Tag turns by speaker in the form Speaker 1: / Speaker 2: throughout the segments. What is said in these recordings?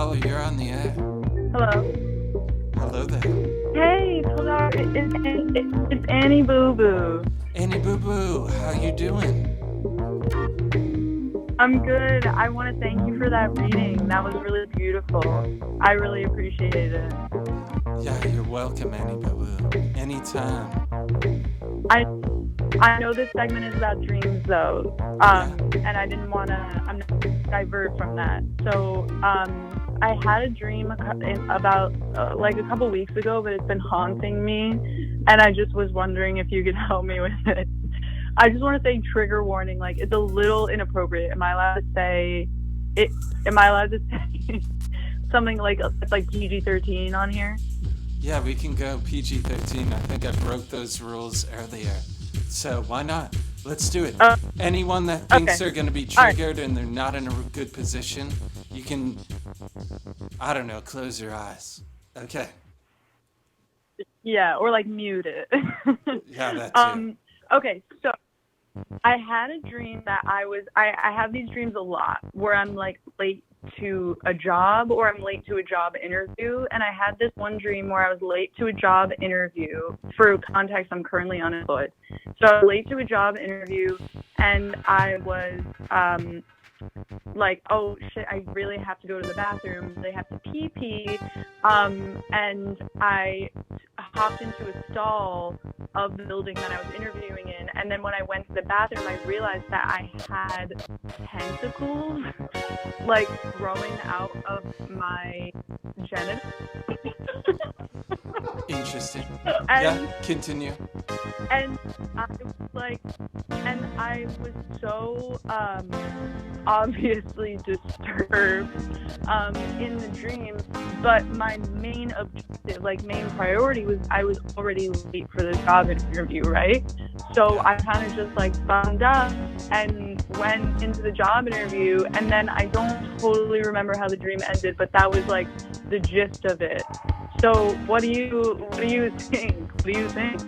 Speaker 1: caller, you're on the air.
Speaker 2: Hello.
Speaker 1: Hello there.
Speaker 2: Hey, hello. It's Annie Boo Boo.
Speaker 1: Annie Boo Boo, how you doing?
Speaker 2: I'm good. I want to thank you for that reading. That was really beautiful. I really appreciated it.
Speaker 1: Yeah, you're welcome, Annie Boo Boo. Anytime.
Speaker 2: I know this segment is about dreams, though, and I didn't want to divert from that. So, I had a dream about like a couple weeks ago, but it's been haunting me, and I just was wondering if you could help me with it. I just want to say trigger warning. Like, it's a little inappropriate. Am I allowed to say it? Am I allowed to say something like PG-13 on here?
Speaker 1: Yeah, we can go PG-13. I think I broke those rules earlier. So why not? Let's do it. Anyone that thinks they're going to be triggered and they're not in a good position, you can, I don't know, close your eyes. Okay.
Speaker 2: Yeah, or like mute it.
Speaker 1: Yeah, that too.
Speaker 2: Okay, so I had a dream that I have these dreams a lot where I'm like late to a job or I'm late to a job interview. And I had this one dream where I was late to a job interview. For context, I'm currently unemployed. So I was late to a job interview and I was like, oh shit, I really have to go to the bathroom. They have to pee. And I hopped into a stall of the building that I was interviewing in. And then when I went to the bathroom, I realized that I had tentacles like growing out of my genitals.
Speaker 1: Interesting. Yeah, continue.
Speaker 2: And I was so obviously disturbed in the dream, but my main objective, like main priority, was I was already late for the job interview, right? So I kind of just like bummed up and went into the job interview, and then I don't totally remember how the dream ended, but that was like the gist of it. So what do you think? What do you think?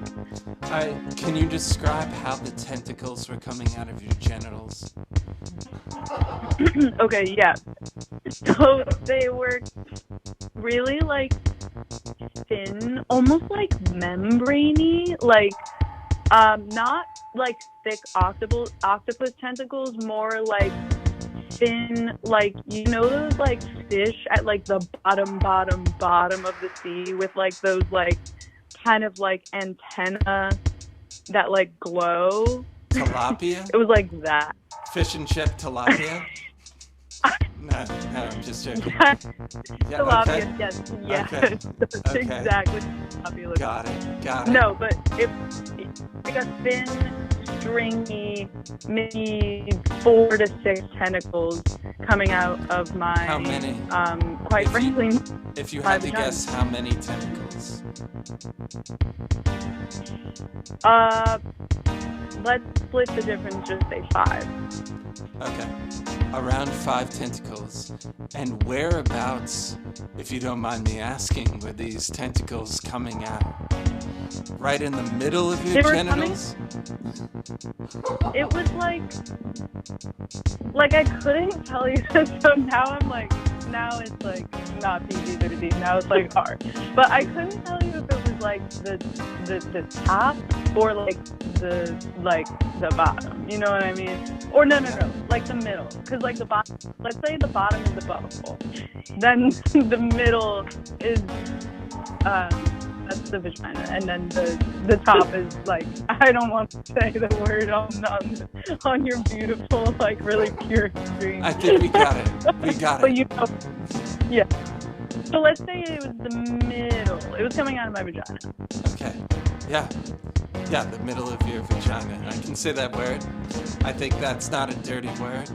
Speaker 1: Can you describe how the tentacles were coming out of your genitals?
Speaker 2: Okay, yeah. So they were really like thin, almost like membraney, like not like thick octopus tentacles, more like thin, like, you know those like fish at like the bottom of the sea with like those like kind of like antenna that like glow.
Speaker 1: Tilapia?
Speaker 2: It was like that.
Speaker 1: Fish and chip tilapia? No, I'm just joking.
Speaker 2: Yeah, tilapia,
Speaker 1: okay.
Speaker 2: yes.
Speaker 1: Okay.
Speaker 2: That's
Speaker 1: Okay.
Speaker 2: exactly what tilapia looks
Speaker 1: Got
Speaker 2: like.
Speaker 1: it.
Speaker 2: No, but it's like a thin, stringy, maybe 4 to 6 tentacles coming out of my.
Speaker 1: How many?
Speaker 2: Quite frankly.
Speaker 1: If you had to guess, how many tentacles?
Speaker 2: Let's split the difference. Just say 5.
Speaker 1: Okay. Around 5 tentacles. And whereabouts, if you don't mind me asking, were these tentacles coming out? Right in the middle of your genitals?
Speaker 2: It was like I couldn't tell you. So now it's like not PG-13. Now it's like R. But I couldn't tell you if it was like the top or like the bottom. You know what I mean? Or no, like the middle. Because like the bottom. Let's say the bottom is the butthole. Then the middle is that's the vagina, and then the top is like, I don't want to say the word on your beautiful, like really pure stream.
Speaker 1: I think we got it. We got
Speaker 2: But
Speaker 1: it.
Speaker 2: you know, yeah. So let's say it was the middle. It was coming out of my vagina.
Speaker 1: Okay. Yeah. Yeah, the middle of your vagina. I can say that word. I think that's not a dirty word.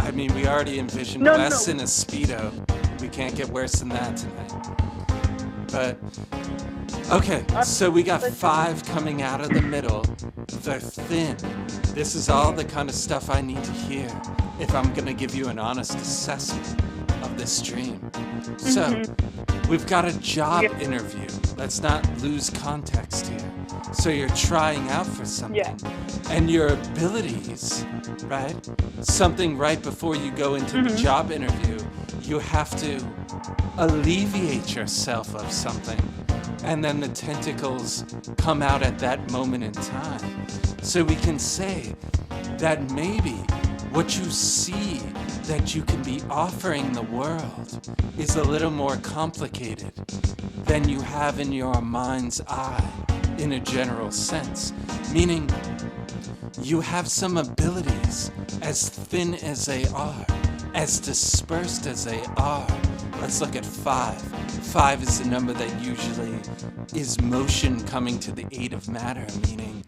Speaker 1: I mean, we already envisioned Wes in a Speedo. We can't get worse than that tonight. But, okay, so we got 5 coming out of the middle. They're thin. This is all the kind of stuff I need to hear if I'm going to give you an honest assessment of this dream. So, we've got a job interview. Let's not lose context here. So you're trying out for something.
Speaker 2: Yeah.
Speaker 1: And your abilities, right? Something right before you go into the job interview, you have to alleviate yourself of something. And then the tentacles come out at that moment in time. So we can say that maybe what you see that you can be offering the world is a little more complicated than you have in your mind's eye in a general sense. Meaning, you have some abilities as thin as they are, as dispersed as they are. Let's look at 5. 5 is the number that usually is motion coming to the aid of matter, meaning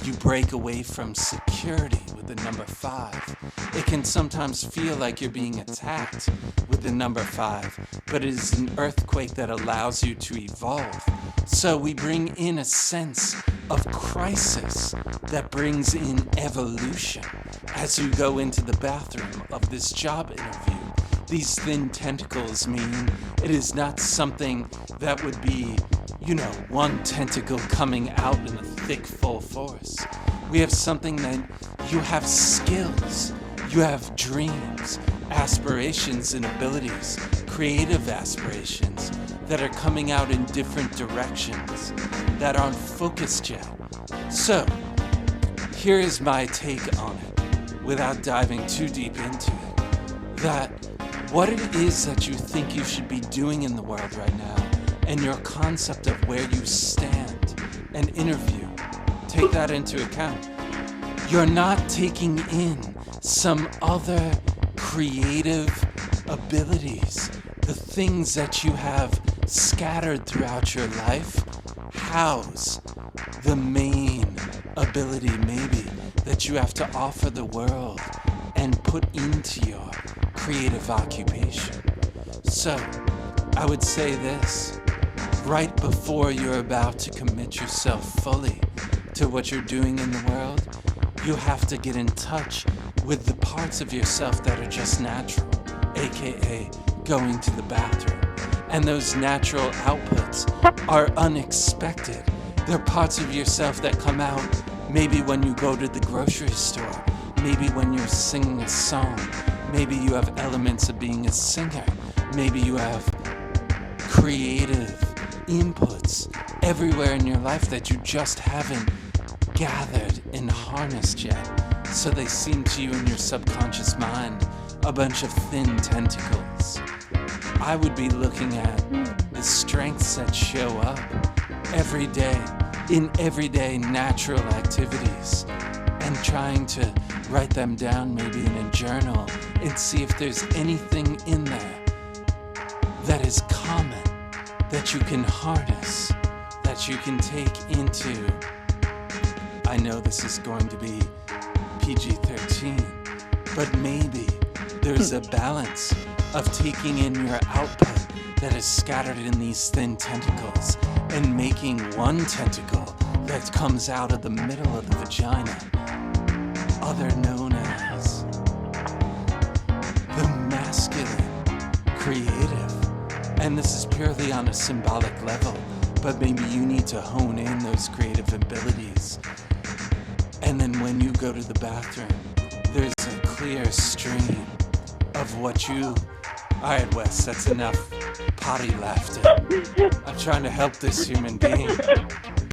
Speaker 1: you break away from security with the number 5. It can sometimes feel like you're being attacked with the number 5, but it is an earthquake that allows you to evolve. So we bring in a sense of crisis that brings in evolution as you go into the bathroom of this job interview. These thin tentacles mean it is not something that would be, one tentacle coming out in a thick, full force. We have something that you have skills, you have dreams, aspirations and abilities, creative aspirations that are coming out in different directions that aren't focused yet. So, here is my take on it, without diving too deep into it, that what it is that you think you should be doing in the world right now, and your concept of where you stand and interview, take that into account. You're not taking in some other creative abilities, the things that you have scattered throughout your life. House the main ability maybe that you have to offer the world and put into your creative occupation. So, I would say this, right before you're about to commit yourself fully to what you're doing in the world, you have to get in touch with the parts of yourself that are just natural, aka going to the bathroom. And those natural outputs are unexpected. They're parts of yourself that come out maybe when you go to the grocery store, maybe when you're singing a song, maybe you have elements of being a singer, maybe you have creative inputs everywhere in your life that you just haven't gathered and harnessed yet. So they seem to you in your subconscious mind a bunch of thin tentacles. I would be looking at the strengths that show up every day in everyday natural activities and trying to write them down maybe in a journal and see if there's anything in there that is common, that you can harness, that you can take into, I know this is going to be PG-13, but maybe there's a balance of taking in your output that is scattered in these thin tentacles and making one tentacle that comes out of the middle of the vagina, other known as the masculine creative. And this is purely on a symbolic level, but maybe you need to hone in those creative abilities. And then when you go to the bathroom, there's a clear stream of what you... Alright, Wes, that's enough potty laughter. I'm trying to help this human being.